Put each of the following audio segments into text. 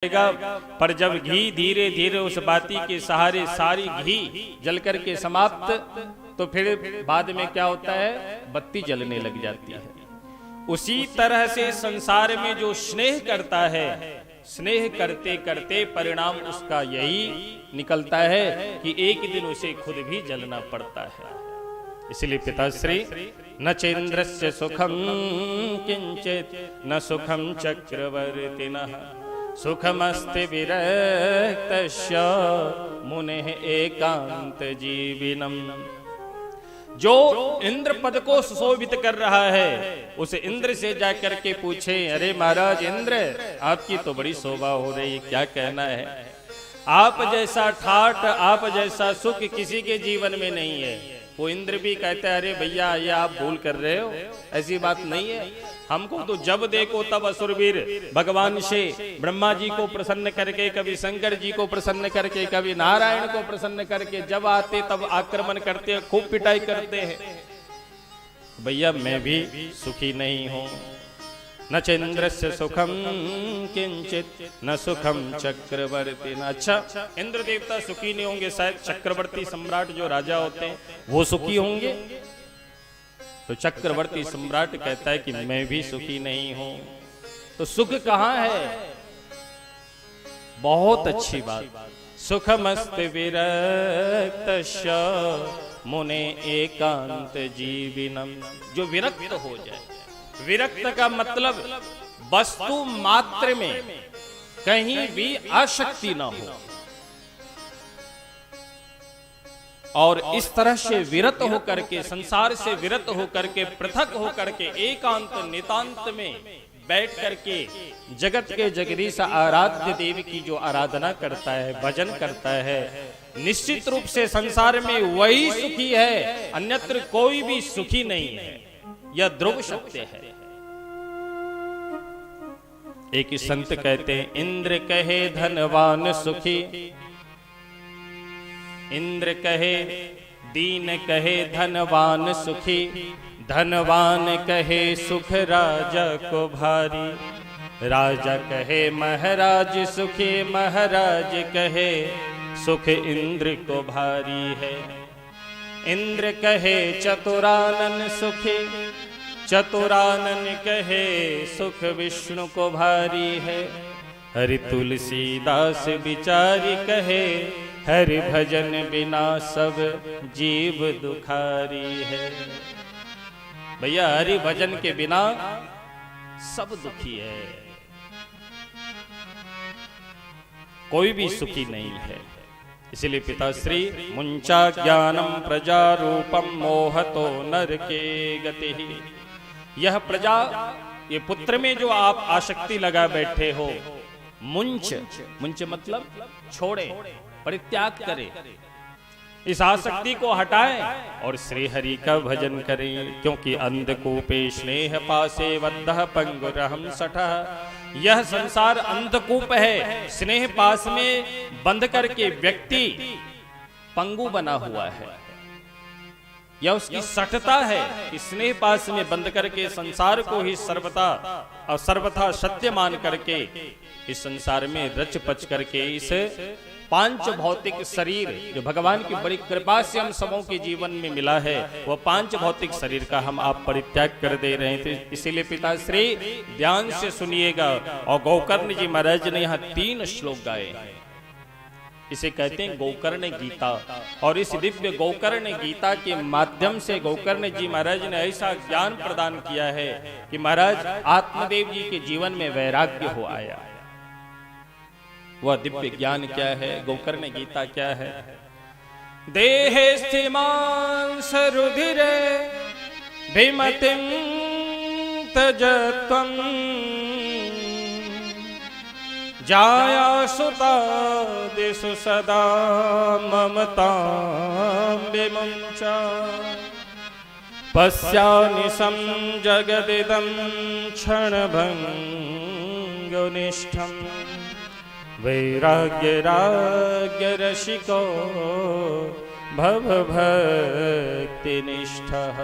पर जब घी धीरे धीरे उस बाती के सहारे सारी घी जल करके समाप्त, तो फिर बाद में क्या होता है, बत्ती जलने लग जाती है। उसी तरह से संसार में जो स्नेह करता है, स्नेह करते करते परिणाम उसका यही निकलता है कि एक दिन उसे खुद भी जलना पड़ता है। इसलिए पिताश्री न चेन्द्रस्य सुखम किंचित न सुखम चक्रवर्तिनः सुखमस्ति विरक्तस्य मुनेः एकांत जीविनम। जो इंद्र पद को सुशोभित कर रहा है, उस इंद्र से जाकर के पूछे, अरे महाराज इंद्र, आपकी तो बड़ी शोभा हो रही, क्या कहना है? आप जैसा ठाठ, आप जैसा सुख किसी के जीवन में नहीं है। वो इंद्र भी कहता है, अरे भैया ये आप भूल कर रहे हो, ऐसी बात नहीं है। हमको तो जब देखो तब असुरवीर भगवान से ब्रह्मा जी को प्रसन्न करके, कभी शंकर जी को प्रसन्न करके, कभी नारायण को प्रसन्न करके, जब आते तब आक्रमण करते हैं, खूब पिटाई करते हैं। भैया मैं भी सुखी नहीं हूं। न चंद्रस्य सुखम किंचित न सुखम चक्रवर्ती। अच्छा, इंद्र देवता सुखी नहीं होंगे, शायद चक्रवर्ती सम्राट जो राजा होते हैं वो सुखी होंगे। तो चक्रवर्ती सम्राट कहता है कि मैं भी सुखी नहीं हूं। तो सुख कहां है? बहुत अच्छी बात, सुखमस्ति विरक्तस्य मुने एकांत जीविनम। जो विरक्त हो जाए, विरक्त का मतलब वस्तु मात्र में कहीं भी आसक्ति ना हो, और इस तरह से विरत होकर के, संसार से विरत होकर के, पृथक होकर के, एकांत नितांत में बैठ करके जगत के जगदीश आराध्य देव की जो आराधना करता है, भजन करता है, निश्चित रूप से संसार में वही सुखी है, अन्यत्र कोई भी सुखी नहीं है। यह ध्रुव सत्य है। एक संत कहते हैं, इंद्र कहे धनवान सुखी, इंद्र कहे दीन कहे धनवान सुखी, धनवान कहे सुख राजा को भारी, राजा कहे महाराज सुखी, महाराज कहे सुख इंद्र को भारी है। इंद्र कहे चतुरानन सुखी, चतुरानन कहे सुख विष्णु को भारी है। हरि तुलसीदास बिचारी कहे, हरि भजन बिना सब जीव दुखारी है। भैया हरि भजन के बिना सब दुखी है, कोई भी सुखी नहीं है। इसलिए पिताश्री मुंचा ज्ञानम प्रजा रूपम मोहतो नरके गति। यह प्रजा, ये पुत्र में जो आप आसक्ति लगा बैठे हो, मुंच, मुंच मतलब छोड़े, परित्याग करें, इस आसक्ति को हटाएं और श्री हरि का भजन करें। क्योंकि अंधकूपे स्नेह पासे बद्धः पंगुरहं सठः। यह संसार अंधकूप है, स्नेह पास में बंध करके व्यक्ति पंगु बना हुआ है। यह उसकी सठता है कि स्नेह पास में बंध करके संसार को ही सर्वथा और सर्वथा सत्य मान करके इस संसार में रच पच करके इस पांच भौतिक शरीर जो भगवान की बड़ी कृपा से हम सबों के जीवन में मिला है, वह पांच भौतिक शरीर का हम आप परित्याग कर दे रहे थे। इसीलिए पिताश्री ध्यान से सुनिएगा। और गोकर्ण जी महाराज ने यहाँ 3 श्लोक गाए। इसे कहते हैं गोकर्ण गीता। और इस दिव्य गोकर्ण गीता के माध्यम से गोकर्ण जी महाराज ने ऐसा ज्ञान प्रदान किया है कि महाराज आत्मदेव जी के जीवन में वैराग्य हो आया। वह दिव्य ज्ञान क्या है, गोकर्ण गीता क्या है? देहे स्थिमान् सरुधिरे विमतिं त्यजत्वं, जाया सुता दिशु सदा ममतां विमुञ्च, पश्यानिशं जगदिदं क्षणभङ्गुनिष्ठम्, वैराग्य राग्य रसिको भव भक्ति निष्ठः।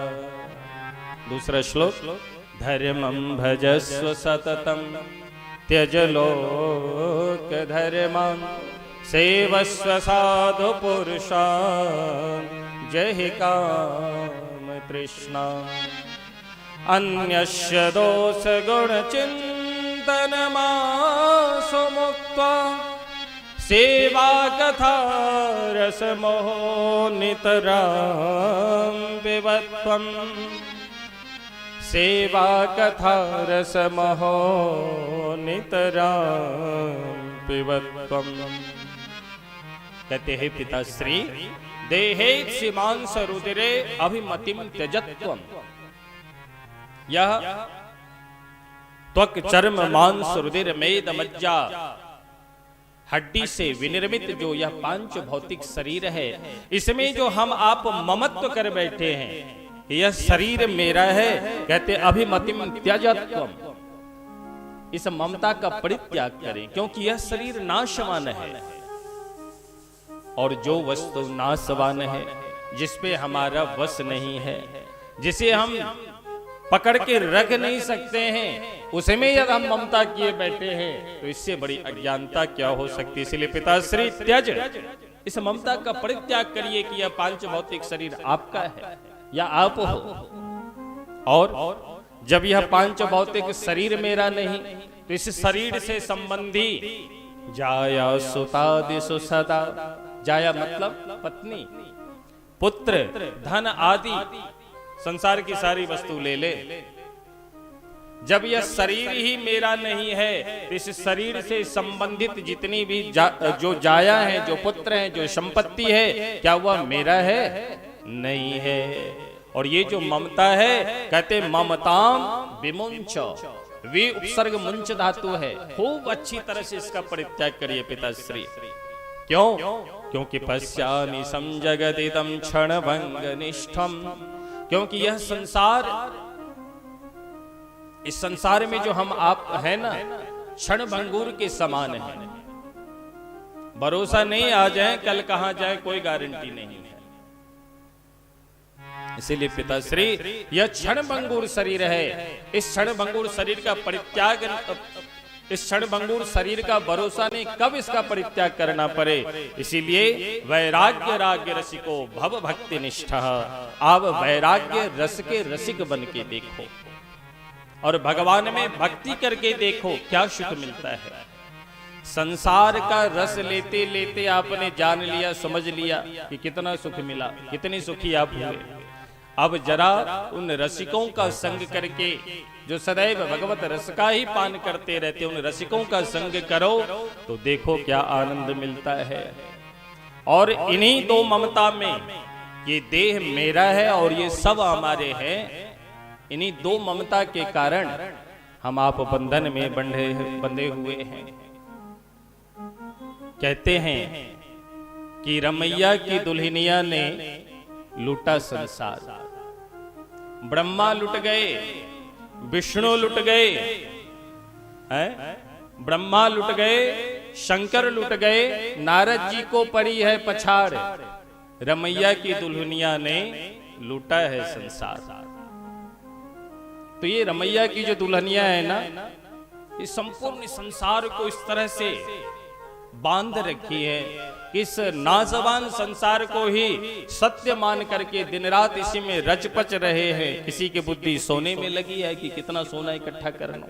दूसरा श्लोक, धर्मं भजस्व सततम् त्यज लोक धर्मं सेवस्व साधु पुरुषान् जहि काम तृष्णा अन्यस्य दोष गुण चिंतनमासु मुक्त्वा सेवा कथा रसमोहो नितरां पिबत्वम् सेवा कथा रसमोहो नितरां पिबत्वम्। कहते हैं पिताश्री देहे सीमांस रुदिरे अभिमतिम त्यजत्वम्। यह त्वक चर्म मांस रुधिर मेद मज्जा हड्डी से विनिर्मित जो यह पांच भौतिक शरीर है, इसमें जो हम आप ममत्व कर बैठे हैं, यह शरीर मेरा है। कहते अभिमतिम त्यजत्वम्, इस ममता का परित्याग करें, क्योंकि यह शरीर नाशवान है। और जो वस्तु नाशवान है, जिसपे हमारा वश नहीं है, जिसे हम पकड़ के रख नहीं सकते हैं, उसमें यदि हम ममता किए बैठे हैं तो इससे बड़ी अज्ञानता क्या हो सकती है। इसलिए पिताश्री त्यज, इस ममता का परित्याग करिए कि यह पांच भौतिक शरीर आपका है या आप हो। और जब यह पांच भौतिक शरीर मेरा नहीं, तो इस शरीर से संबंधी जाया सुतादिषु सदा, जाया मतलब पत्नी, पुत्र, धन आदि संसार की सारी वस्तु ले ले। जब यह शरीर ही मेरा नहीं है, तो इस शरीर से संबंधित जितनी भी जो जाया है, जो पुत्र हैं, जो संपत्ति है, क्या वह मेरा है? नहीं है। और ये जो ममता है, कहते ममताम विमुंच, वे उपसर्ग मुंच धातु है। खूब अच्छी तरह से इसका परित्याग करिए पिताश्री। क्यों? क्योंकि पश्यामि समजगदिदं क्षणभंग निष्ठम, क्योंकि यह संसार, इस संसार में जो हम आप है ना, क्षण भंगुर के समान है। भरोसा नहीं, आ जाए कल कहां जाए कोई गारंटी नहीं है। इसीलिए पिताश्री यह क्षण भंगुर शरीर है, इस क्षण भंगुर शरीर का परित्याग, इस क्षण भंगुर शरीर का भरोसा नहीं कब इसका परित्याग करना पड़े। इसीलिए वैराग्य राग्य रसिको भव भक्ति निष्ठा, आप वैराग्य रस के रसिक बन के देखो और भगवान में भक्ति करके देखो क्या सुख मिलता है। संसार का रस लेते लेते आपने जान लिया, समझ लिया कि कितना सुख मिला, कितनी सुखी आप हुए। अब जरा उन रसिकों का संग करके, जो सदैव भगवत रस का ही पान करते रहते, उन रसिकों का संग करो तो देखो क्या आनंद मिलता है। और इन्हीं दो ममता में, ये देह मेरा है और ये सब हमारे हैं, इन्हीं दो ममता के कारण हम आप बंधन में बंधे हुए हैं। कहते हैं कि रमैया की दुल्हनिया ने लूटा संसार। ब्रह्मा लुट गए, विष्णु लुट गए, ब्रह्मा लुट गए, शंकर लुट गए, नारद जी को पड़ी है पछाड़। रमैया की दुल्हनिया ने लूटा है संसार। तो ये रमैया की जो दुल्हनिया है ना, ये संपूर्ण संसार को इस तरह से बांध रखी है, इस नाजवान संसार को ही सत्य मान करके दिन रात इसी में रच पच रहे हैं। किसी की बुद्धि सोने में लगी है कि कितना सोना इकट्ठा करना,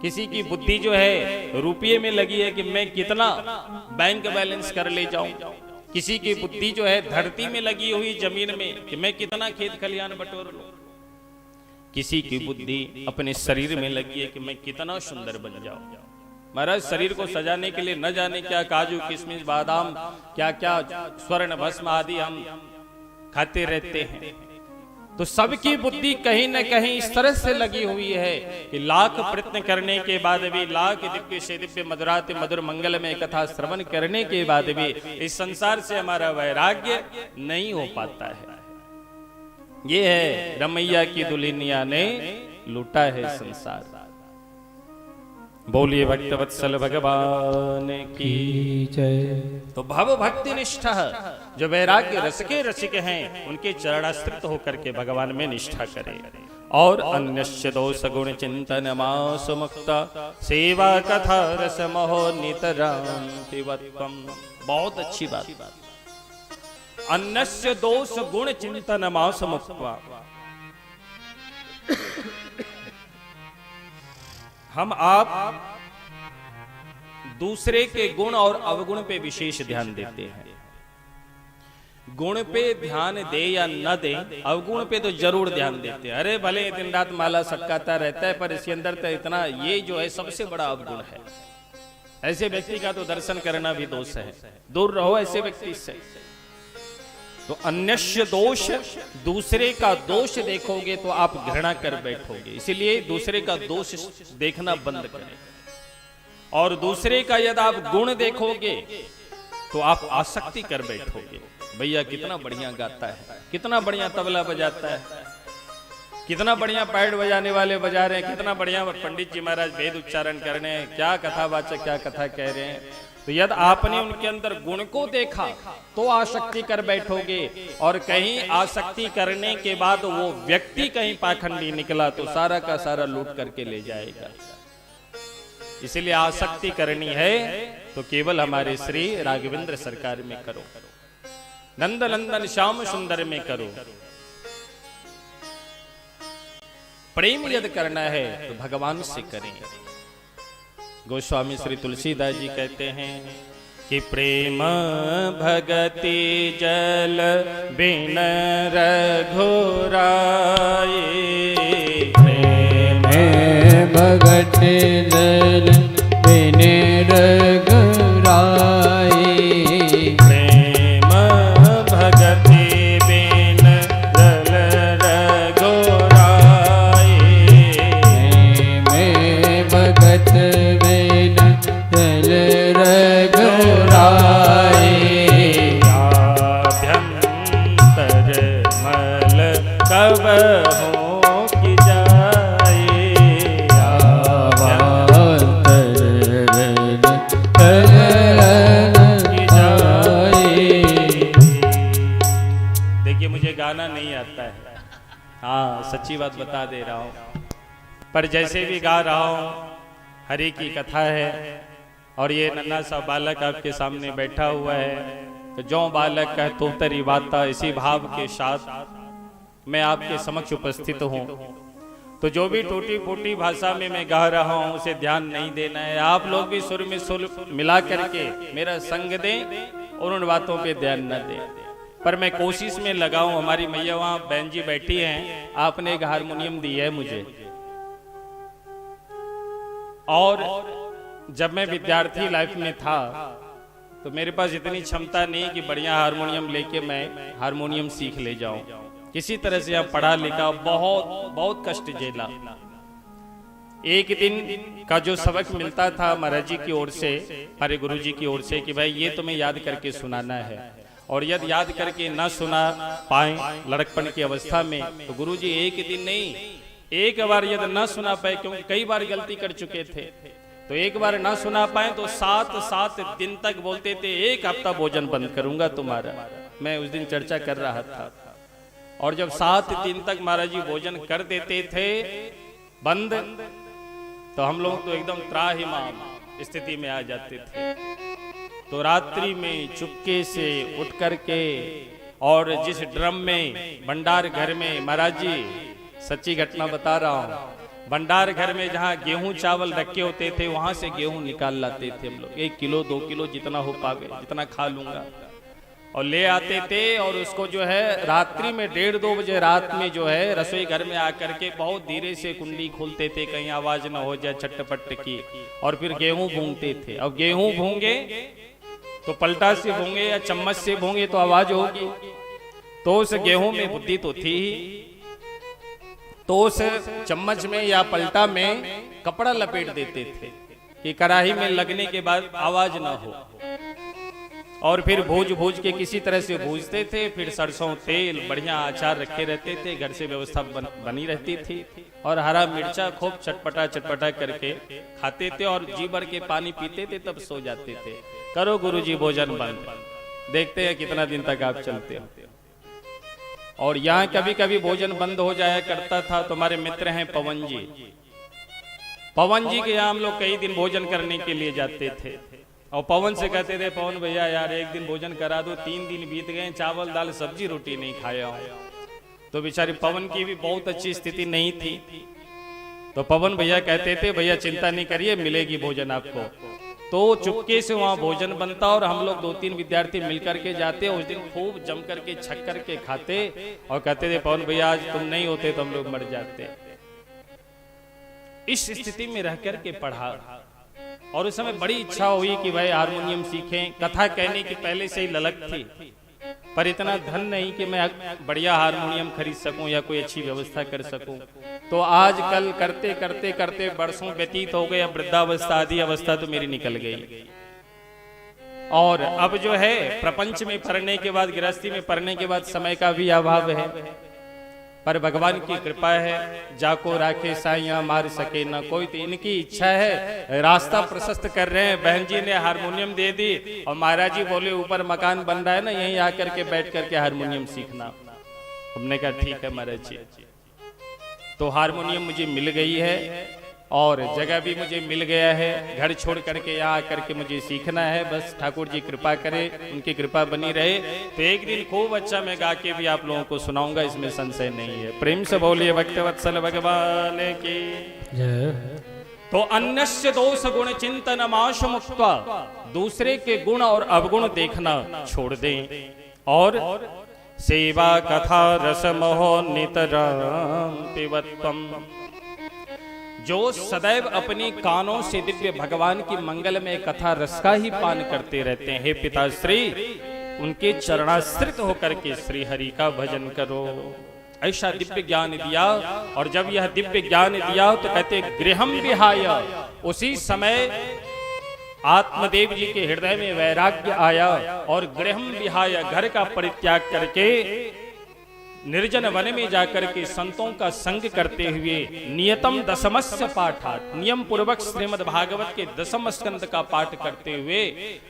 किसी की बुद्धि जो है रुपये में लगी है कि मैं कितना बैंक बैलेंस कर ले जाऊं, किसी की बुद्धि जो है धरती में लगी हुई जमीन में कि मैं कितना खेत खलियान बटोर लूं, किसी की बुद्धि अपने शरीर में लगी है कि मैं कितना सुंदर बन जाऊं। महाराज शरीर को सजाने के लिए न जाने क्या काजू किशमिश बादाम क्या क्या स्वर्ण भस्म आदि हम खाते रहते हैं। तो सबकी बुद्धि कहीं न कहीं इस तरह से लगी हुई है कि लाख प्रयत्न करने के बाद भी, लाख दिव्य से दिव्य मधुराति मधुर मंगल में कथा श्रवण करने के बाद भी इस संसार से हमारा वैराग्य नहीं हो पाता है। ये है रमैया की दुल्हनिया ने लूटा है संसार। बोलिए भक्तवत्सल भगवान की जय। तो भव भक्ति निष्ठा, जो वैराग्य रस के रसिक हैं उनके चरणाश्रित होकर के भगवान में निष्ठा करें। और अन्यस्य दोष गुण चिंतन मास मुक्ता सेवा कथा रस मोह नितराम पिबत्वम। बहुत अच्छी बात। अन्यस्य दोष गुण चिंतन मास मुक्ता, हम आप दूसरे के गुण और अवगुण पे विशेष ध्यान देते हैं। गुण पे ध्यान दे या न दे, अवगुण पे तो जरूर ध्यान देते हैं। अरे भले दिन रात माला सटकाता रहता है, पर इसके अंदर तो इतना, ये जो है सबसे बड़ा अवगुण है। ऐसे व्यक्ति का तो दर्शन करना भी दोष है, दूर रहो ऐसे व्यक्ति से। तो अन्यस्य दोष, दूसरे का दोष देखोगे तो आप घृणा कर बैठोगे। इसलिए दूसरे का दोष देखना बंद करें। और दूसरे का यदि आप गुण देखोगे तो आप आसक्ति कर बैठोगे। भैया कितना बढ़िया गाता है, कितना बढ़िया तबला बजाता है, कितना बढ़िया पैड बजाने वाले बजा रहे हैं, कितना बढ़िया पंडित जी महाराज वेद उच्चारण कर रहे हैं, क्या कथावाचक क्या कथा कह रहे हैं। तो यदि आपने उनके अंदर गुण को देखा तो आसक्ति कर बैठोगे। और कहीं आसक्ति करने के बाद वो व्यक्ति कहीं पाखंडी निकला तो सारा का सारा लूट करके ले जाएगा। इसलिए आसक्ति करनी है तो केवल हमारे श्री राघवेंद्र सरकार में करो, नंद नंदन श्याम सुंदर में करो। प्रेम यदि करना है तो भगवान से करें। गोस्वामी श्री तुलसीदास जी कहते हैं कि प्रेम भगति जल बिन रघुराई, प्रेम भगति जल बिन रघुराई, प्रेम भगति बिन जल रघुराई, प्रेम भगत बिन जल रघुराई, आभ्यंतर मल कबहु की जाए, देखिए मुझे गाना नहीं आता है, हाँ सच्ची बात बता दे रहा हूँ, पर जैसे भी गा रहा हूँ हरि की कथा है। और ये नन्हा सा बालक आपके सामने बैठा हुआ है, तो जो बालक कह तो तरी बाता, इसी भाव के साथ मैं आपके समक्ष उपस्थित हूँ। तो जो भी टूटी फूटी भाषा में मैं गा रहा हूँ उसे ध्यान नहीं देना है। आप लोग भी सुर में सुर मिला करके मेरा संग दें और उन बातों पे ध्यान न दें। पर मैं कोशिश में लगाऊं। हमारी मैया वहां बहन जी बैठी हैं, आपने एक हारमोनियम दी है मुझे, और जब मैं विद्यार्थी लाइफ में था तो मेरे पास इतनी क्षमता नहीं कि बढ़िया हारमोनियम लेके मैं हारमोनियम सीख ले जाऊं। किसी तरह से यहाँ पढ़ा लिखा, बहुत कष्ट झेला। एक दिन का जो सबक मिलता था महाराज जी की ओर से, हमारे गुरु जी की ओर से, कि भाई ये तुम्हें याद करके सुनाना है, और यदि याद करके न सुना पाए लड़कपन की अवस्था में तो गुरु जी एक दिन नहीं, एक बार यदि न सुना पाए, क्योंकि कई बार गलती कर चुके थे, तो एक बार ना सुना पाए तो 7 दिन तक बोलते थे 1 हफ्ता भोजन बंद करूंगा तुम्हारा। मैं उस दिन चर्चा कर रहा था, और जब 7 दिन तक महाराज जी भोजन कर देते थे बंद, तो हम लोग तो एकदम त्राहिमाम स्थिति में आ जाते थे। तो रात्रि में चुपके से उठ करके, और जिस ड्रम में भंडार घर में, महाराज जी सच्ची घटना बता रहा हूं, भंडार घर में जहाँ गेहूं चावल रखे होते थे वहां से गेहूं निकाल लाते थे हम लोग, 1 किलो 2 किलो जितना हो पावे, जितना खा लूंगा, और ले आते थे। और उसको जो है रात्रि में 1:30-2 बजे रात में जो है रसोई घर में आकर के बहुत धीरे से कुंडी खोलते थे, कहीं आवाज ना हो जाए छटपट की, और फिर गेहूं भूंगते थे। अब गेहूं भूंगे तो पलटा से भूंगे या चम्मच से भूंगे तो आवाज होगी, तो उस गेहूं में बुद्धि तो थी ही, तो उस चम्मच में या पलटा में कपड़ा लपेट देते थे कि कढ़ाई में लगने के बाद आवाज ना हो। और फिर भूज भूज के किसी तरह से भूजते थे, फिर सरसों तेल बढ़िया अचार रखे रहते थे, घर से व्यवस्था बनी रहती थी, और हरा मिर्चा खूब चटपटा चटपटा करके खाते थे और जी भर के पानी पीते थे, तब सो जाते थे। करो गुरुजी भोजन बंद, देखते हैं कितना दिन तक आप चलते हो। और यहाँ कभी कभी भोजन बंद हो जाया करता था। तुम्हारे मित्र हैं पवन जी, पवन जी के यहाँ हम लोग कई दिन भोजन करने के लिए जाते थे, और पवन से कहते थे, पवन भैया यार एक दिन भोजन करा दो, 3 दिन बीत गए, चावल दाल सब्जी रोटी नहीं खाया हो। तो बेचारे पवन की भी बहुत अच्छी स्थिति नहीं थी, तो पवन भैया कहते थे, भैया चिंता नहीं करिए, मिलेगी भोजन आपको। तो चुपके से वहाँ भोजन बनता और हम लोग 2-3 विद्यार्थी मिलकर के जाते, उस दिन खूब जम करके छक करके खाते, और कहते थे, पवन भैया आज तुम नहीं होते तो हम लोग मर जाते। इस स्थिति में रह करके पढ़ा, और उस समय बड़ी इच्छा हुई कि भाई हारमोनियम सीखें। कथा कहने की पहले से ही ललक थी, पर इतना धन नहीं कि मैं बढ़िया हारमोनियम खरीद सकूं या कोई अच्छी व्यवस्था कर सकूं। तो आज कल करते करते करते वर्षों व्यतीत हो गए, अब वृद्धावस्था आदि अवस्था तो मेरी निकल गई, और अब जो है प्रपंच में पढ़ने के बाद, गृहस्थी में पढ़ने के बाद समय का भी अभाव है। पर भगवान की कृपा है, जाको राखे साइया मार सके ना कोई, तो इनकी इच्छा है, रास्ता प्रशस्त कर रहे हैं। बहन जी ने हारमोनियम दे दी, और महाराज जी बोले ऊपर मकान बन रहा है ना, यहीं आकर के बैठ करके हारमोनियम सीखना। हमने कहा ठीक है महाराज जी। तो हारमोनियम मुझे मिल गई है, और जगह भी मुझे मिल गया है, घर छोड़ करके यहाँ आकर के मुझे सीखना है। बस ठाकुर जी कृपा करे, उनकी कृपा बनी रहे, तो एक दिन खूब अच्छा मैं गा के भी आप लोगों को सुनाऊंगा, इसमें संशय नहीं है। प्रेम से बोलिए भक्तवत्सल भगवान की जय। तो अन्यस्य दोष गुण चिंतन माश मुक्त्वा, दूसरे के गुण और अवगुण देखना छोड़ दें, और सेवा कथा रस मोह नितराम पिबत्वम, जो सदैव अपने कानों से दिव्य भगवान की मंगलमय कथा रस का ही पान करते रहते हैं। हे पिताश्री, उनके चरणाश्रित होकर के श्री हरि का भजन करो। ऐसा दिव्य ज्ञान दिया, और जब यह दिव्य ज्ञान दिया तो कहते गृहम विहाय, उसी समय आत्मदेव जी के हृदय में वैराग्य आया, और गृहम विहाय, घर का परित्याग करके निर्जन वन में जाकर के संतों का संग करते हुए, नियतम दशमस्य पाठात, नियम पूर्वक श्रीमद् भागवत के 10वें स्कंद का पाठ करते हुए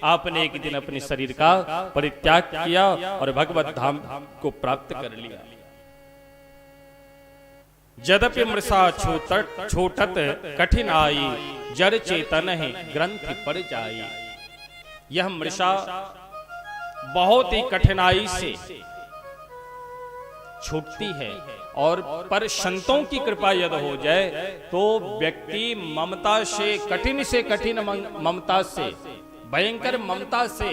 आपने एक दिन अपने शरीर का परित्याग किया और भगवत धाम को प्राप्त कर लिया। यद्यपि मृषा छोटत कठिन आई, जड़ चेतन है ग्रंथि पर जाई। यह मृषा बहुत ही कठिनाई से छूटती है, और पर संतों की कृपा यदि हो जाए तो व्यक्ति ममता से कठिन ममता से, भयंकर ममता से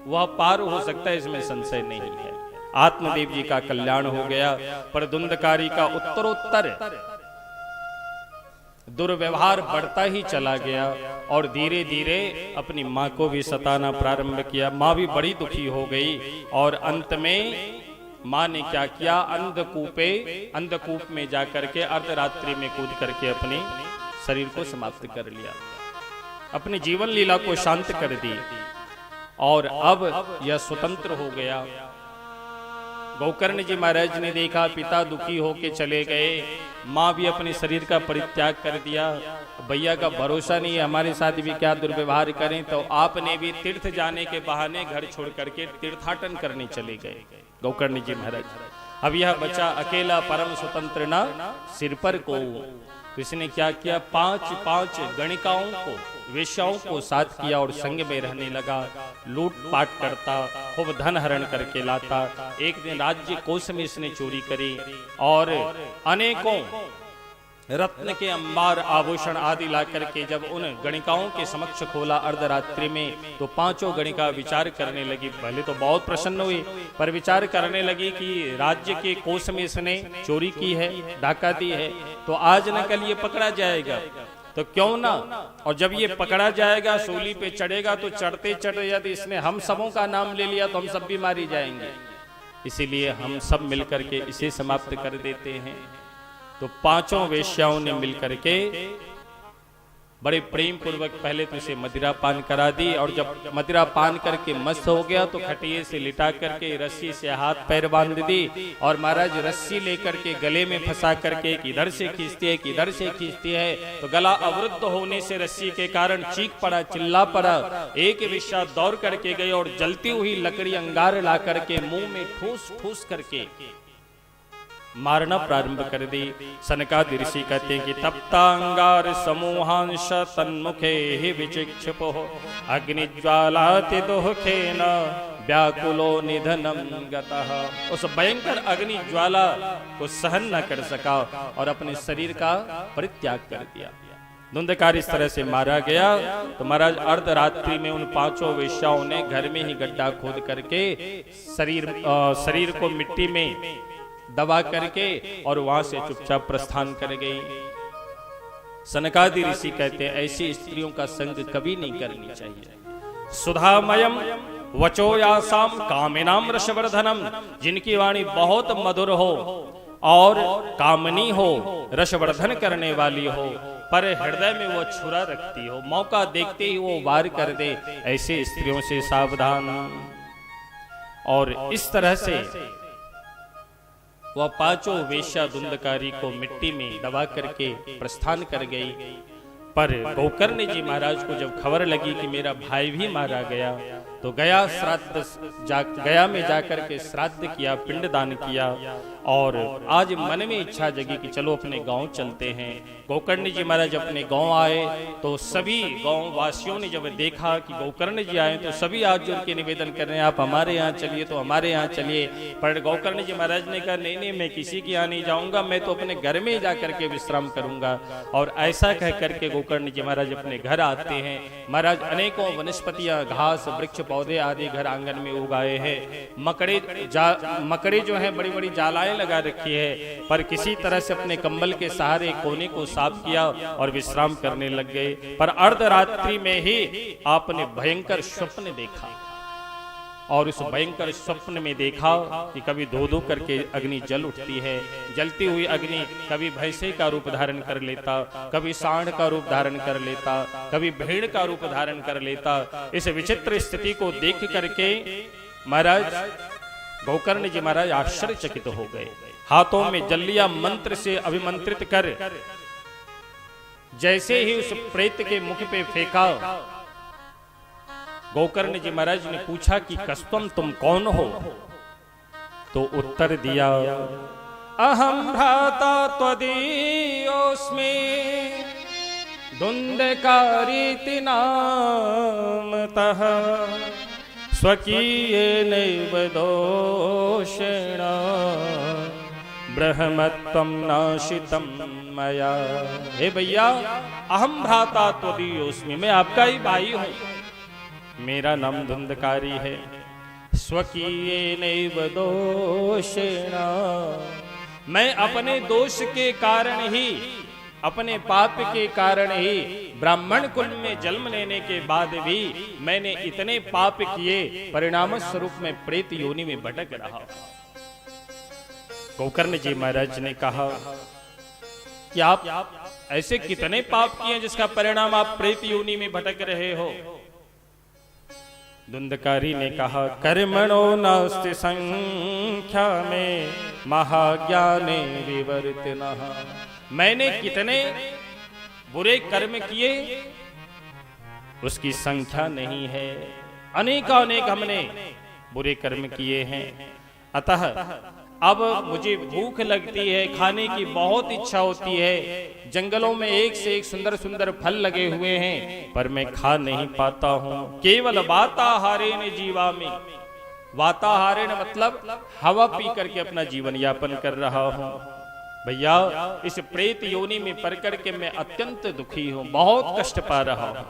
वह पार हो सकता है, इसमें संशय नहीं है। आत्मदेव जी का कल्याण हो गया, पर धुंधकारी का उत्तरोत्तर दुर्व्यवहार बढ़ता ही चला गया, और धीरे धीरे अपनी माँ को भी सताना प्रारंभ किया। माँ भी बड़ी दुखी हो गई, और अंत में माँ ने क्या किया, अंधकूप में जाकर के अर्धरात्रि में कूद करके अपने शरीर को समाप्त कर लिया, अपनी जीवन लीला को शांत कर दी, और अब यह स्वतंत्र हो गया। गोकर्ण जी महाराज ने देखा पिता दुखी होके चले गए, माँ भी अपने शरीर का परित्याग कर दिया, भैया का भरोसा नहीं है, हमारे साथ भी क्या दुर्व्यवहार करें, तो आपने भी तीर्थ जाने के बहाने घर छोड़ करके तीर्थाटन करने चले गए गोकर्ण जी महाराज। अब यह बचा अकेला परम स्वतंत्र ना सिर पर को। तो इसने क्या किया, 5 गणिकाओं को, वेश्याओं को साथ किया और संग में रहने लगा, लूटपाट करता, खूब धन हरण करके लाता। एक दिन राज्य कोष में इसने चोरी करी, और अनेकों रत्न के अंबार आभूषण आदि ला करके जब उन गणिकाओं के समक्ष खोला अर्धरात्रि में, तो 5 गणिका विचार करने लगी। पहले तो बहुत प्रसन्न हुई, पर विचार करने लगी कि राज्य के कोष में इसने चोरी की है, डाका दी है, तो आज न कल ये पकड़ा जाएगा, तो क्यों ना। और जब ये पकड़ा जाएगा, सूली पे चढ़ेगा, तो चढ़ते चढ़ते यदि इसने हम सबों का नाम ले लिया तो हम सब भी मारी जाएंगे, इसीलिए हम सब मिलकर के इसे समाप्त कर देते हैं। तो 5 वेश्याओं ने मिलकर के बड़े प्रेम पूर्वक पहले तो उसे मदिरा पान करा दी, और जब मदिरा पान करके मस्त हो गया तो खटिये से लिटा करके रस्सी से हाथ पैर बांध दी, और महाराज रस्सी लेकर के गले में फंसा करके किधर से खींचती है किधर से खींचती है, तो गला अवरुद्ध होने से रस्सी के कारण चीख पड़ा, चिल्ला पड़ा। एक वेश्या दौड़ करके गई और जलती हुई लकड़ी अंगार ला करके मुंह में ठूस ठूस करके मारना प्रारंभ कर दी। सनकादि ऋषि कहते हैं कि तप्तांगार समूहांश तन्मुखे ही विचिक्षिपो अग्निज्वालाति दुःखेन व्याकुलो निधनम गतः। उस भयंकर अग्नि ज्वाला को सहन न कर सका और अपने शरीर का परित्याग कर दिया। धुंधकार इस तरह से मारा गया। तो महाराज अर्धरात्रि में उन पांचों वेश्याओं ने घर में ही गड्ढा खोद करके शरीर को मिट्टी में दबा करके और वहां से चुपचाप प्रस्थान कर गई। सनकादि ऋषि कहते हैं ऐसी स्त्रियों का संग कभी नहीं करनी चाहिए। सुधामयम वचोयासाम कामिनाम रसवर्धनम, जिनकी वाणी बहुत मधुर हो और कामनी हो, रसवर्धन करने वाली हो, पर हृदय में वो छुरा रखती हो, मौका देखते ही वो वार कर दे, ऐसे स्त्रियों से सावधान। और इस तरह से वह पांचों वेश्या धुंधकारी को मिट्टी में दबा करके प्रस्थान कर गई। पर गोकर्ण जी महाराज को जब खबर लगी कि मेरा भाई भी मारा गया, तो गया में जाकर के श्राद्ध किया, पिंडदान किया, और आज मन में इच्छा जगी कि चलो अपने गांव चलते हैं। गोकर्ण जी महाराज अपने गांव आए तो सभी गांव वासियों ने जब देखा कि गोकर्ण जी आए तो सभी आज जुड़ के निवेदन कर रहे हैं आप हमारे यहाँ चलिए, तो हमारे यहाँ चलिए। पर गोकर्ण जी महाराज ने कहा नहीं नहीं, मैं किसी के यहाँ नहीं जाऊंगा, मैं तो अपने घर में जाकर के विश्राम करूंगा। और ऐसा कह करके गोकर्ण जी महाराज अपने घर आते हैं। महाराज अनेकों वनस्पतियां, घास, वृक्ष, पौधे आदि घर आंगन में उगाए हैं। मकड़े जो है बड़ी बड़ी जालाएं लगा रखी है, पर किसी तरह से अपने कंबल के सहारे कोने को साफ किया और विश्राम करने लग गए। पर अर्धरात्रि में ही आपने भयंकर स्वप्न देखा, और उस भयंकर स्वप्न में देखा कि कभी धो धो करके अग्नि जल उठती है। जलती हुई अग्नि कभी भैंसे का रूप धारण कर लेता, कभी सांड का रूप धारण कर लेता, कभी भेड़ का रूप धारण कर लेता। इस विचित्र स्थिति को देख करके महाराज गोकर्ण जी महाराज आश्चर्यचकित हो गए। हाथों में जल्लिया मंत्र से अभिमंत्रित कर जैसे ही उस प्रेत के मुख पे फेंका, गोकर्ण जी महाराज ने पूछा कि कस्तम तुम कौन हो? तो उत्तर दिया अहम भ्राता त्वदीयोस्मि धुंधकारीति नामतः स्वकीयेनैव दोषेण ब्रह्मत्वं नाशितं मया। हे भैया, अहम भ्राता त्वदीयोस्मि, मैं आपका ही भाई हूं, मेरा नाम धुंधकारी है। स्वकीयेनैव दोषेण, मैं अपने दोष के कारण ही, अपने पाप के कारण ही ब्राह्मण कुल में जन्म लेने के बाद भी मैंने इतने पाप किए, परिणाम स्वरूप में प्रेत योनि में भटक रहा। गोकर्ण जी महाराज ने कहा कि आप ऐसे कितने पाप किए जिसका परिणाम आप प्रेत योनि में भटक रहे हो? धुंधकारी ने कहा कर्मणो नास्ति संख्या में महाज्ञाने विवर्तिनः। मैंने कितने बुरे कर्म किए उसकी संख्या नहीं है, अनेक हमने बुरे कर्म किए हैं। अतः अब मुझे भूख लगती है, खाने की बहुत इच्छा होती है, जंगलों में एक से एक सुंदर सुंदर फल लगे हुए हैं, पर मैं खा नहीं पाता हूँ। केवल वाताहारेण जीवामि, वाताहारेण मतलब हवा पी करके अपना जीवन यापन कर रहा हूँ। भैया, इस प्रेत योनि में पड़ करके मैं अत्यंत दुखी हूँ, बहुत कष्ट पा रहा हूँ।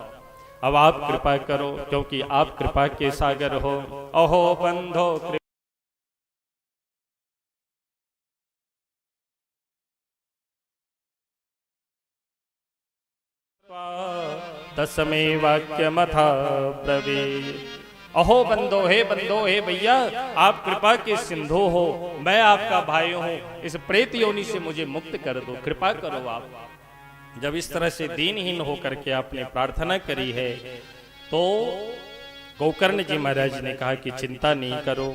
अब आप कृपा करो, क्योंकि आप कृपा के सागर हो। अहो बंधो तस्मै वाक्यमथा ब्रवीत्। अहो बंदो, हे बंदो, हे भैया, आप कृपा के सिंधु हो, मैं आपका भाई हूं, इस प्रेत योनि से मुझे मुक्त कर दो, कृपा करो आप। जब इस तरह से दीनहीन होकर के आपने प्रार्थना करी है तो गोकर्ण जी महाराज ने कहा कि चिंता नहीं करो,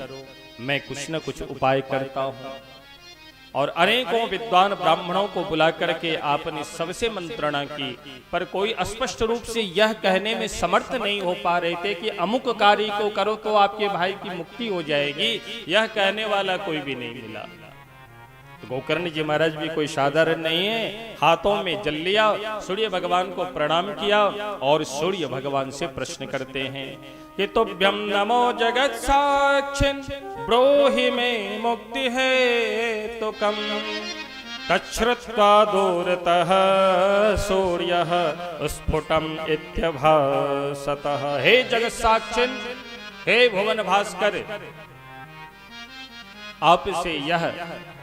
मैं कुछ न कुछ उपाय करता हूं। और अनेकों विद्वान ब्राह्मणों को बुला करके आपने सबसे मंत्रणा की, पर कोई स्पष्ट रूप से यह कहने में समर्थ नहीं हो पा रहे थे कि अमुक कार्य को करो तो आपके भाई की मुक्ति हो जाएगी। यह कहने वाला कोई भी नहीं मिला। तो गोकर्ण जी महाराज भी कोई साधारण नहीं है। हाथों में जल लिया, सूर्य भगवान को प्रणाम किया और सूर्य भगवान से प्रश्न करते हैं कि तुभ्यं नमो जगत साक्षिन् ब्रोहि में मुक्ति है तो कम। तच्छ्रुत्वा दूरतः सूर्यः स्फुटम् इत्यभासतः। हे जगत साक्षिन्, हे भुवन भास्कर, आपसे यह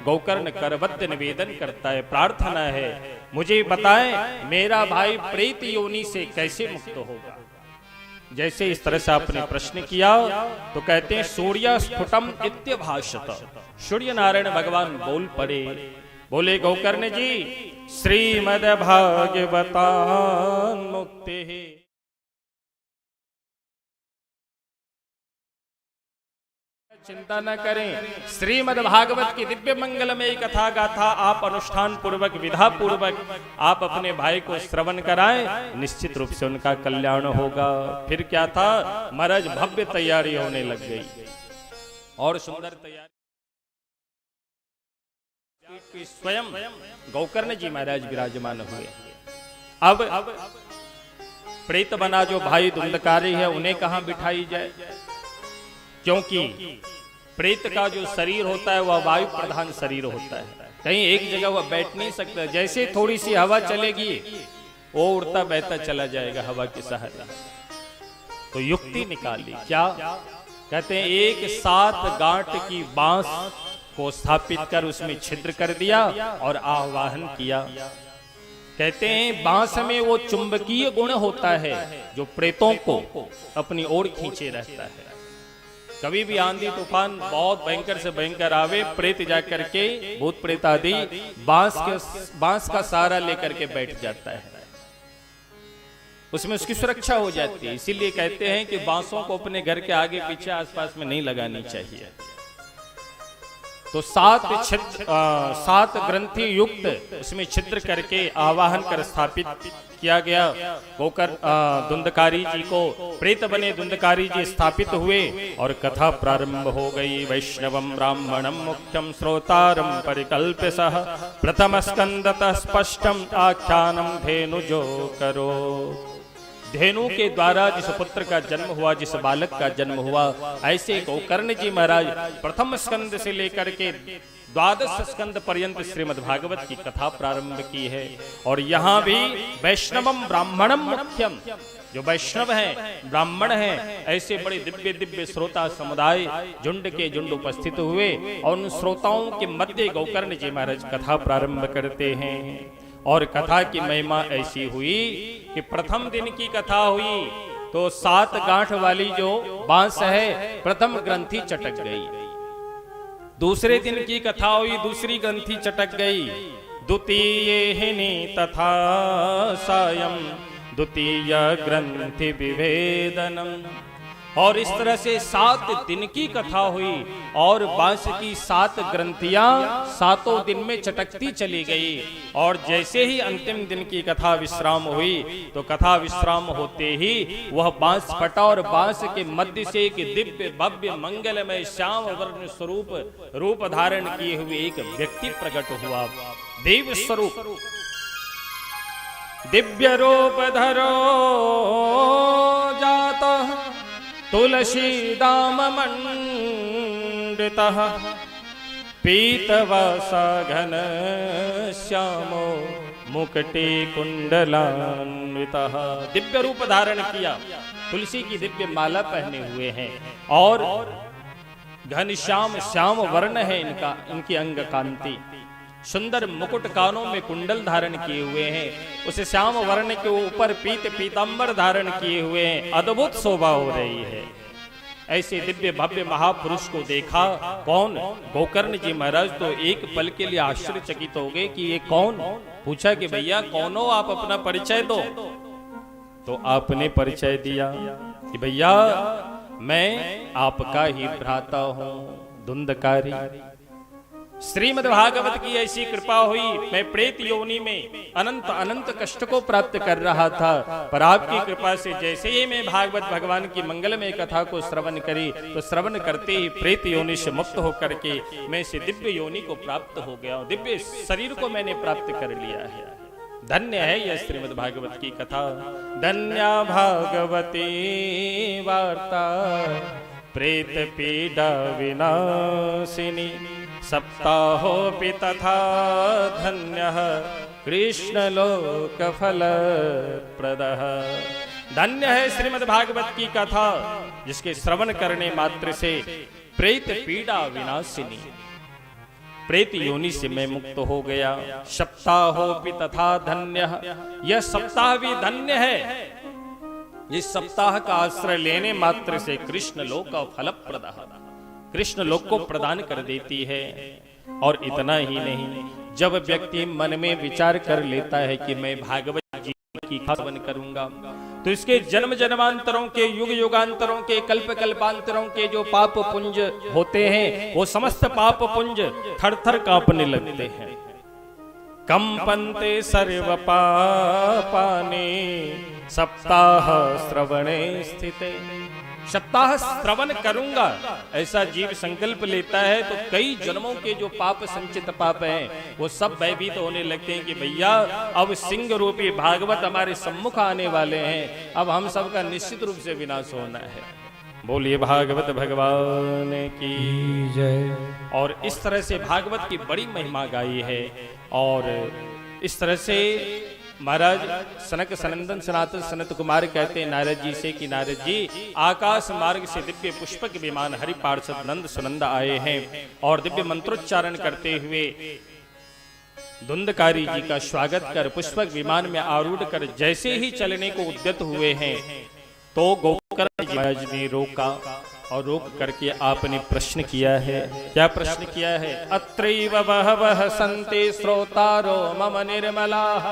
गोकर्ण करबद्ध निवेदन करता है, प्रार्थना है, मुझे बताएं मेरा भाई प्रेत योनि से कैसे मुक्त होगा। जैसे इस तरह से आपने प्रश्न किया तो कहते हैं सूर्य स्फुटम इत्यभाषत। सूर्य नारायण भगवान बोल पड़े, बोले गोकर्ण जी, श्रीमद् भागवतान् मुक्ति है। चिंता न करें, श्रीमद् भागवत की दिव्य मंगलमयी कथा गाथा आप अनुष्ठान पूर्वक विधा पूर्वक आप अपने भाई को श्रवण कराएं, निश्चित रूप से उनका कल्याण होगा। फिर क्या था, महाराज भव्य तैयारी होने लग गई और सुंदर तैयारी। स्वयं गोकर्ण जी महाराज विराजमान हुए। अब प्रेत बना जो भाई धुंधकारी है उन्हें कहां बिठाई जाए, क्योंकि प्रेत का जो शरीर होता है वह वायु प्रधान शरीर होता है, कहीं एक जगह वह बैठ नहीं सकता। जैसे थोड़ी सी हवा चलेगी वो उड़ता बहता चला जाएगा हवा के सहारे। तो युक्ति निकाली, क्या कहते हैं, एक 7 गांठ की बांस को स्थापित कर उसमें छिद्र कर दिया और आवाहन किया। कहते हैं बांस में वो चुंबकीय गुण होता है जो प्रेतों को अपनी ओर खींचे रहता है। कभी भी आंधी तूफान बहुत भयंकर से भयंकर आवे, प्रेत जाकर के भूत प्रेत आदि बांस का सहारा लेकर के बैठ जाता है, उसमें उसकी सुरक्षा हो जाती है। इसीलिए कहते हैं कि बांसों को अपने घर के आगे पीछे आसपास में नहीं लगानी चाहिए। तो 7 ग्रंथि युक्त उसमें छिद्र करके आवाहन कर स्थापित किया गया। गोकर्ण धुंधकारी जी को प्रेत बने धुंधकारी जी स्थापित हुए और कथा प्रारंभ हो गई। वैष्णवम ब्राह्मणम मुख्यम श्रोतारम परिकल्प्य सह प्रथम स्कंदतः स्पष्टम आख्यानम धेनुजो करो। धेनु के द्वारा जिस पुत्र का जन्म हुआ, जिस बालक का जन्म हुआ, ऐसे गोकर्ण जी महाराज प्रथम स्कंद से लेकर के 12 स्कंद पर्यंत श्रीमद् भागवत की कथा प्रारंभ की है। और यहाँ भी वैष्णवम ब्राह्मणम मुख्यम, जो वैष्णव हैं, ब्राह्मण हैं, ऐसे बड़े दिव्य दिव्य श्रोता समुदाय झुंड के झुंड उपस्थित हुए और उन श्रोताओं के मध्य गोकर्ण जी महाराज कथा प्रारंभ करते हैं। और कथा की महिमा ऐसी हुई कि प्रथम दिन की कथा हुई तो 7 गांठ वाली जो बांस है प्रथम ग्रंथि चटक गई। दूसरे दिन की कथा हुई, दूसरी ग्रंथि चटक गई। द्वितीये तथा सायं द्वितीय ग्रंथि विभेदनम। और इस तरह से 7 दिन की कथा हुई और बांस की 7 ग्रंथियां 7 दिन में चटकती चली गई। और जैसे ही अंतिम दिन की कथा विश्राम हुई तो कथा विश्राम होते ही वह बांस फटा और बांस के मध्य से एक दिव्य भव्य मंगलमय श्याम वर्ण स्वरूप रूप धारण किए हुए एक व्यक्ति प्रकट हुआ, देव स्वरूप। दिव्य रूप धरो जाता तुलसी दाम मंडितः पीतवासा घन श्यामो मुकुटे कुंडलान्वितः। दिव्य रूप धारण किया, तुलसी की दिव्य माला पहने हुए हैं और घनश्याम श्याम वर्ण है इनका, इनकी अंग कांति। सुंदर मुकुट कानों में कुंडल धारण किए हुए हैं, उस श्याम वर्ण के ऊपर पीतांबर धारण किए हुए हैं। अद्भुत शोभा हो रही है। ऐसे दिव्य भव्य महापुरुष को देखा। कौन? गोकर्ण जी महाराज तो एक पल के लिए आश्चर्यचकित हो गए कि ये कौन। पूछा कि भैया कौन हो आप, अपना परिचय दो। तो आपने परिचय दिया कि भैया मैं आपका ही भ्राता हूं धुंधकारी। श्रीमद् भागवत की ऐसी कृपा हुई, मैं प्रेत योनि में अनंत अनंत कष्ट को प्राप्त कर रहा था, पर आपकी कृपा से जैसे ही मैं भागवत भगवान की मंगलमय कथा को श्रवण करी तो श्रवण करते ही प्रेत योनि से मुक्त होकर के मैं से दिव्य योनि को प्राप्त हो गया हूं, दिव्य शरीर को मैंने प्राप्त कर लिया है। धन्य है यह श्रीमद् भागवत की कथा। धन्या भागवती वार्ता प्रेत पीडा विनाशिनी सप्ताहोऽपि तथा धन्यः कृष्ण लोक फल प्रदः। धन्य है श्रीमद् भागवत की कथा जिसके श्रवण करने मात्र से प्रेत पीडा विनाशिनी, प्रेत योनि से मैं मुक्त हो गया। सप्ताहोऽपि तथा धन्यः, यह सप्ताह भी धन्य है। इस सप्ताह का आश्रय लेने मात्र से कृष्ण लोक फल प्रदः, कृष्ण लोक को प्रदान कर देती है। और इतना ही नहीं, जब व्यक्ति मन में विचार कर लेता है कि मैं भागवत जी की श्रवण करूंगा, तो इसके जन्म जन्मांतरों के, युग युगांतरों के, कल्प कल्पांतरों के जो पाप पुंज होते हैं, वो समस्त पाप पुंज थर थर कांपने लगते हैं। कंपन्ते सर्व पापानि सप्ताह श्रवणे स्थिते। सप्ताह श्रवण करूंगा ऐसा जीव संकल्प लेता है तो कई जन्मों के जो पाप संचित पाप हैं वो सब भयभीत होने लगते हैं कि भैया अब सिंह रूपी भागवत हमारे सम्मुख आने वाले हैं, अब हम सब का निश्चित रूप से विनाश होना है। बोलिए भागवत भगवान की जय। और इस तरह से भागवत की बड़ी महिमा गाई है। और इस तरह से महाराज सनक सनंदन सनातन सनत कुमार कहते हैं नारद जी से कि नारद जी, आकाश मार्ग से दिव्य पुष्पक विमान हरि पार्षद नंद सुनंद आए हैं और दिव्य मंत्रोच्चारण करते हुए धुंधकारी जी का स्वागत कर पुष्पक विमान में आरूढ़ कर जैसे ही चलने को उद्यत हुए हैं तो गोकर्ण जी महाराज ने रोका और रोक करके आपने प्रश्न किया है। क्या प्रश्न किया है? अत्रैव बहवः सन्ति श्रोतारो मम निर्मलाः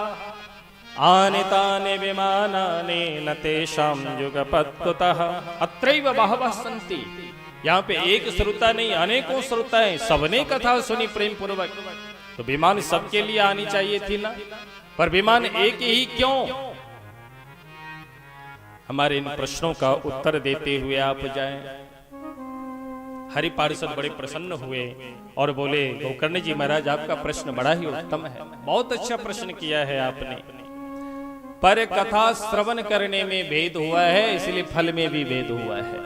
आनितानि विमानानि न तेषां युगपत्तुतः। अत्रैव बहवः सन्ति, यहाँ पे एक श्रोता नहीं अनेकों श्रोता हैं, सबने कथा सुनी प्रेम पूर्वक, तो विमान सबके लिए आनी चाहिए थी ना, पर विमान एक ही क्यों? हमारे इन प्रश्नों का उत्तर देते हुए आप जाएं। हरि पार्षद बड़े प्रसन्न हुए और बोले गोकर्ण जी महाराज आपका प्रश्न बड़ा ही उत्तम है, बहुत अच्छा प्रश्न किया है आपने, पर कथा श्रवण करने में भेद हुआ है, इसलिए फल में भी भेद हुआ है।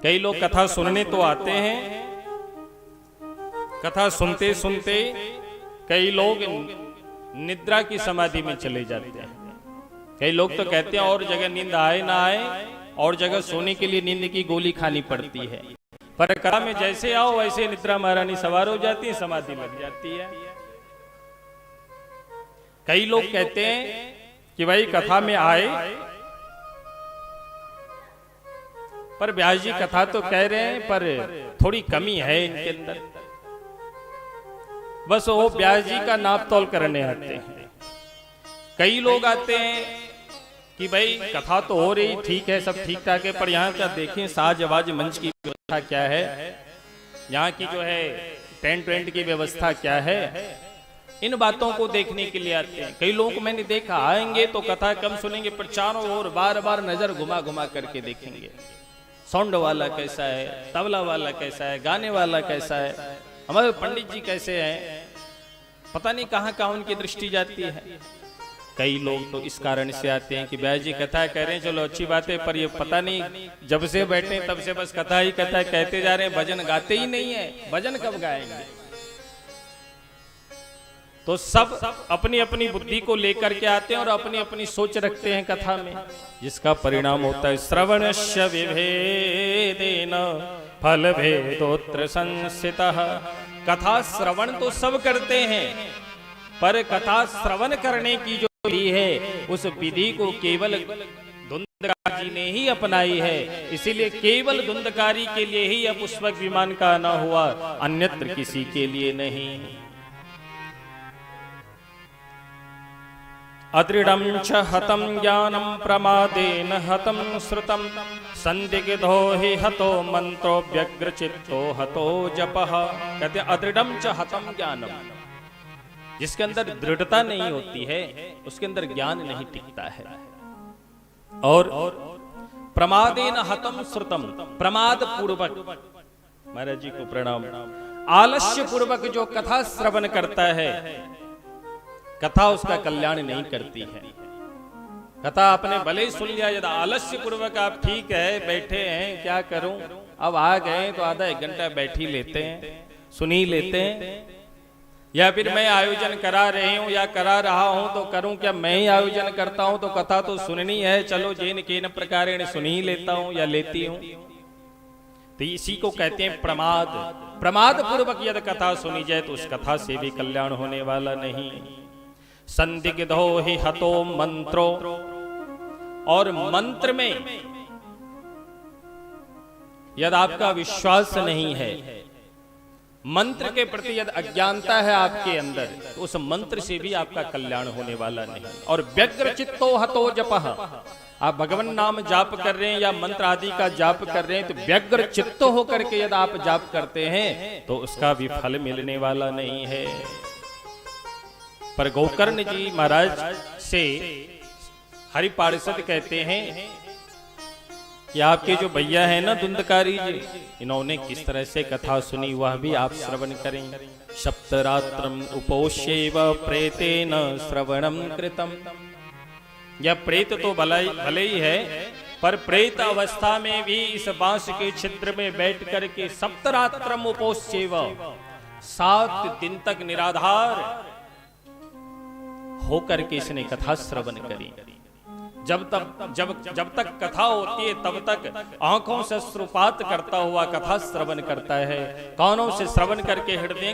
कई लोग कथा सुनने तो आते हैं, कथा सुनते सुनते कई लोग निद्रा की समाधि में चले जाते हैं। कई लोग तो कहते हैं और जगह नींद आए ना आए और जगह सोने के लिए नींद की गोली खानी पड़ती है, पर कथा में जैसे आओ वैसे निद्रा महारानी सवार हो जाती है, समाधि लग जाती है। कई लोग कहते हैं कि भाई कथा में आए, पर व्यास जी कथा तो कह रहे हैं पर थोड़ी कमी है इनके अंदर, बस वो व्यास जी का नाप तोल करने आते हैं। कई लोग आते हैं कि भाई कथा तो हो रही ठीक है, सब ठीक ठाक है, पर यहाँ का देखें साज आवाज मंच की व्यवस्था क्या है, यहाँ की जो है टेंट वेंट की व्यवस्था क्या है, इन बातों को देखने के लिए आते हैं। कई लोग मैंने देखा आएंगे तो कथा कम सुनेंगे पर चारों ओर बार बार नजर घुमा घुमा करके देखेंगे, साउंड वाला कैसा है, तबला वाला कैसा है, गाने वाला कैसा है, हमारे पंडित जी कैसे हैं, पता नहीं कहाँ कहाँ उनकी दृष्टि जाती है। कई लोग तो इस कारण से आते हैं कि व्यास जी कथा कह रहे हैं, चलो अच्छी बात है, पर ये पता नहीं जब से बैठे तब से बस कथा ही कथा कहते जा रहे हैं, भजन गाते ही नहीं है, भजन कब गाएंगे। तो सब अपनी अपनी बुद्धि को लेकर के आते हैं और अपनी अपनी सोच रखते हैं कथा में, जिसका परिणाम होता है श्रवणस्य विभेदेन फल भेदोत्र संस्थितः। कथा श्रवण तो सब करते हैं, पर कथा श्रवण करने की जो विधि है उस विधि को केवल धुंधकार जी ने ही अपनाई है, इसीलिए केवल धुंधकारी के लिए ही अब पुष्पक विमान का आना हुआ, अन्यत्र किसी के लिए नहीं। अदृढ़ं च हतं ज्ञानं प्रमादेन हतं श्रुतं संदिग्धो हि हतो मंत्रो व्यग्रचित्तो हतो जपः। कहते अदृढ़ं च हतं ज्ञानम, जिसके अंदर दृढ़ता नहीं होती है उसके अंदर ज्ञान नहीं टिकता है। और प्रमादेन हतं श्रुतम, प्रमाद पूर्वक, महाराज जी को प्रणाम, आलस्य पूर्वक जो कथा श्रवण करता है, कथा उसका कल्याण नहीं करती है। कथा आपने भले ही सुन लिया, यदि आलस्य पूर्वक आप ठीक है बैठे हैं क्या करूं, अब आ गए तो आधा एक घंटा बैठ ही लेते हैं, सुन ही लेते हैं, या फिर मैं आयोजन करा रही हूं या करा रहा हूं तो करूं क्या, मैं ही आयोजन करता हूं तो कथा तो सुननी है, चलो जेन केन प्रकारेण सुन ही लेता हूं या लेती हूं। तो इसी को कहते हैं प्रमाद। प्रमाद पूर्वक यदि कथा सुनी जाए तो उस कथा से भी कल्याण होने वाला नहीं। संदिग्धो हि हतो मंत्रो, और मंत्र में यदि आपका विश्वास नहीं है, मंत्र के प्रति यदि अज्ञानता है आपके अंदर, तो उस मंत्र से भी आपका कल्याण होने वाला नहीं। और व्यग्र चित्तो हतो जपः, आप भगवान नाम जाप कर रहे हैं या मंत्र आदि का जाप कर रहे हैं, तो व्यग्र चित्त होकर के यदि आप जाप करते हैं तो उसका भी फल मिलने वाला नहीं है। पर गोकर्ण जी महाराज से हरि पार्षद कहते हैं कि आपके जो भैया है ना धुंधकारी जी, इन्होंने किस तरह से कथा सुनी वह भी आप श्रवण करें। सप्तरात्रम उपोष्यैव प्रेतेन श्रवणम कृतम। यह प्रेत तो भले ही है, पर प्रेत अवस्था में भी इस बांस के छिद्र में बैठ करके सप्तरात्रम उपोष्यैव, 7 दिन तक निराधार होकर के इसने कथा श्रवण करी। जब तक कथा होती है तब तक आंखों से अश्रुपात करता हुआ कथा श्रवण करता है, कानों से श्रवण करके हृदय